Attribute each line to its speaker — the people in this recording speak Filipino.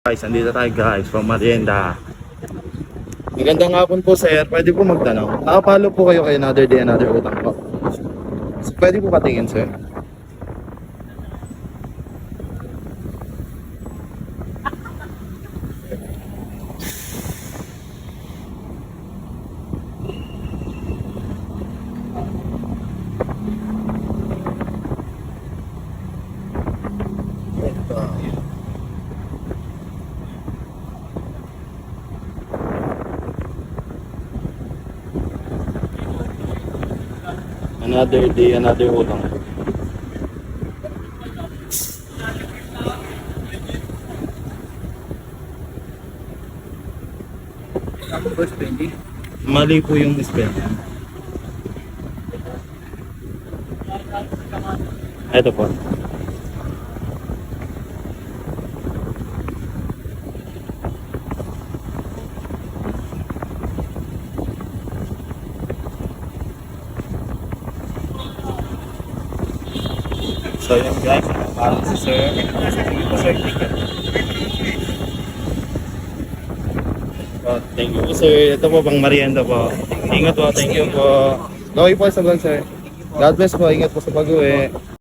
Speaker 1: Guys, andito tayo guys, from Merienda. Magandang hapon po sir, pwede po magtanong. Nakapalo po kayo kay Another Day, Another Utang po. Pwede po patingin sir? Another Day, Another Utang.
Speaker 2: Ako ba spending?
Speaker 1: Mali po yung spell. Ito po. So yun guys, parang si sir. Sige po sir, ticket. Oh, thank you po sir. Ito po pang merienda po. Ingat po, thank you po. Okay po sa sir. God bless po, ingat po sa pag-uwi.